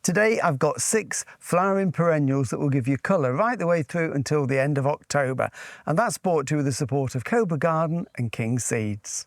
Today I've got 6 flowering perennials that will give you colour right the way through until the end of October, and that's brought to you with the support of Cobra Garden and King Seeds.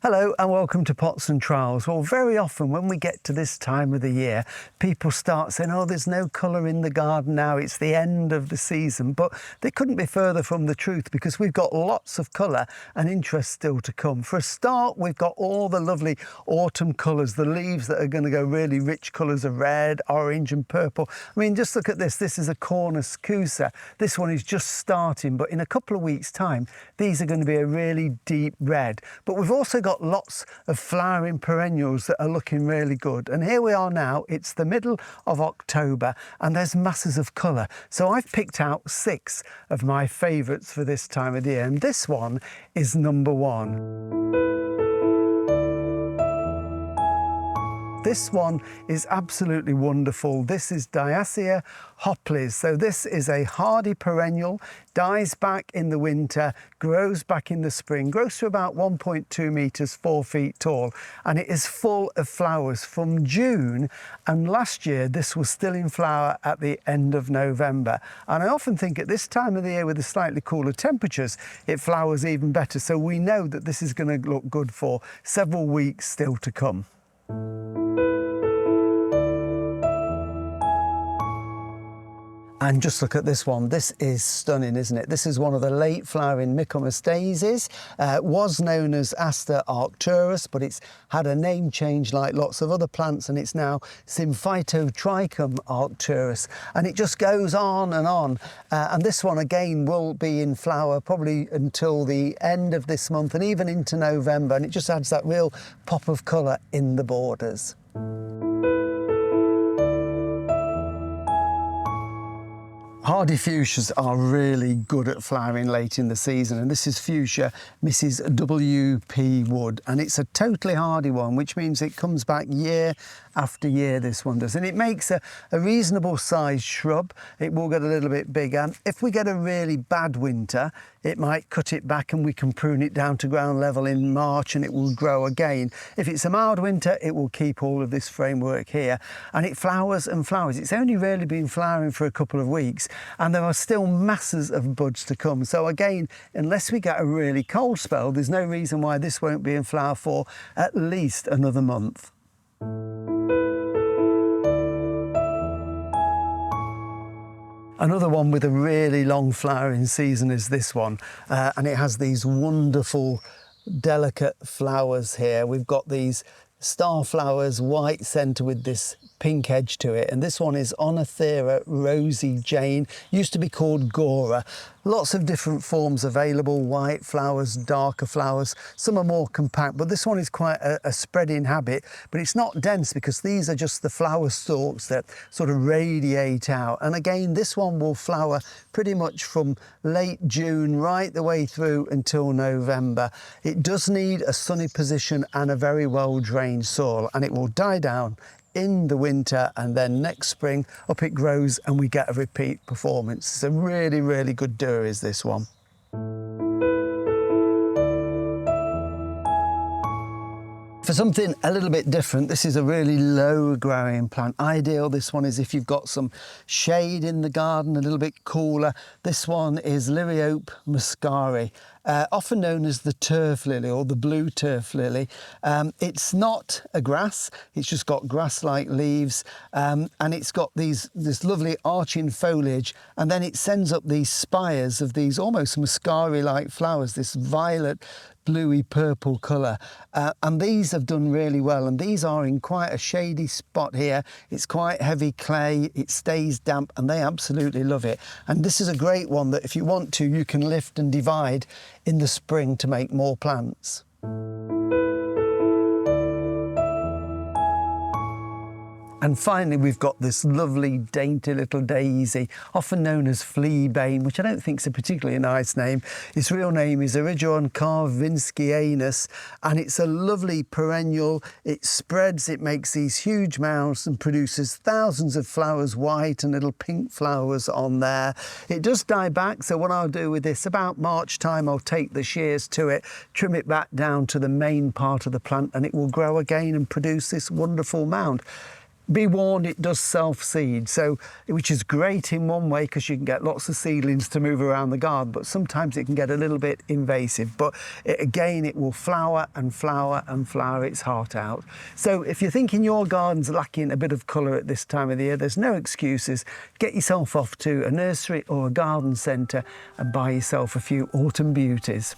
Hello and welcome to Pots and Trowels. Well, very often when we get to this time of the year, people start saying, oh, there's no colour in the garden now, it's the end of the season. But they couldn't be further from the truth, because we've got lots of colour and interest still to come. For a start, we've got all the lovely autumn colours, the leaves that are going to go really rich colours of red, orange and purple. I mean, just look at this. This is a cornus cusa. This one is just starting, but in a couple of weeks' time, these are going to be a really deep red. But we've also got lots of flowering perennials that are looking really good, and here we are now. It's the middle of October and there's masses of colour, so I've picked out 6 of my favourites for this time of the year, and this one is number 1. This one is absolutely wonderful. This is Diascia Hopleys. So this is a hardy perennial, dies back in the winter, grows back in the spring, grows to about 1.2 metres, 4 feet tall, and it is full of flowers from June, and last year this was still in flower at the end of November. And I often think at this time of the year with the slightly cooler temperatures, it flowers even better. So we know that this is going to look good for several weeks still to come. And just look at this one. This is stunning, isn't it? This is one of the late flowering Michaelmas daisies. Was known as Aster Arcturus, but it's had a name change like lots of other plants, and it's now Symphyotrichum Arcturus. And it just goes on. And this one again will be in flower probably until the end of this month and even into November. And it just adds that real pop of colour in the borders. Hardy fuchsias are really good at flowering late in the season, and this is Fuchsia Mrs W.P. wood, and it's a totally hardy one, which means it comes back year after year, this one does, and it makes a reasonable sized shrub. It will get a little bit bigger. If we get a really bad winter, it might cut it back and we can prune it down to ground level in March and it will grow again. If it's a mild winter, it will keep all of this framework here, and it flowers and flowers. It's only really been flowering for a couple of weeks, and there are still masses of buds to come. So again, unless we get a really cold spell, there's no reason why this won't be in flower for at least another month. Another one with a really long flowering season is this one, and it has these wonderful delicate flowers here. We've got these star flowers, white centre with this pink edge to it, and this one is Oenothera Rosyjane, used to be called Gaura. Lots of different forms available, white flowers, darker flowers, some are more compact, but this one is quite a spreading habit, but it's not dense because these are just the flower stalks that sort of radiate out. And again, this one will flower pretty much from late June right the way through until November. It does need a sunny position and a very well drained soil, and it will die down in the winter, and then next spring up it grows and we get a repeat performance. It's a really, really good doer is this one. For something a little bit different, this is a really low growing plant. Ideal, this one is if you've got some shade in the garden, a little bit cooler. This one is Liriope muscari, often known as the turf lily or the blue turf lily. It's not a grass, it's just got grass-like leaves, and it's got this lovely arching foliage, and then it sends up these spires of these almost muscari-like flowers, this violet bluey purple colour, and these have done really well, and these are in quite a shady spot here. It's quite heavy clay, it stays damp, and they absolutely love it. And this is a great one that if you want to, you can lift and divide in the spring to make more plants. And finally, we've got this lovely, dainty little daisy, often known as fleabane, which I don't think is a particularly nice name. Its real name is Erigeron karvinskianus, and it's a lovely perennial. It spreads, it makes these huge mounds and produces thousands of flowers, white and little pink flowers on there. It does die back, so what I'll do with this, about March time, I'll take the shears to it, trim it back down to the main part of the plant, and it will grow again and produce this wonderful mound. Be warned, it does self-seed, so which is great in one way because you can get lots of seedlings to move around the garden, but sometimes it can get a little bit invasive. But again, it will flower and flower and flower its heart out. So if you're thinking your garden's lacking a bit of colour at this time of the year, there's no excuses. Get yourself off to a nursery or a garden centre and buy yourself a few autumn beauties.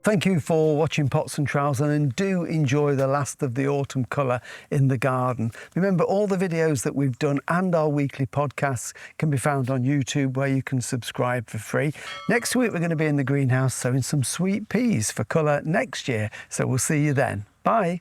Thank you for watching Pots and Trowels, and do enjoy the last of the autumn colour in the garden. Remember, all the videos that we've done and our weekly podcasts can be found on YouTube, where you can subscribe for free. Next week we're going to be in the greenhouse sowing some sweet peas for colour next year, so we'll see you then. Bye.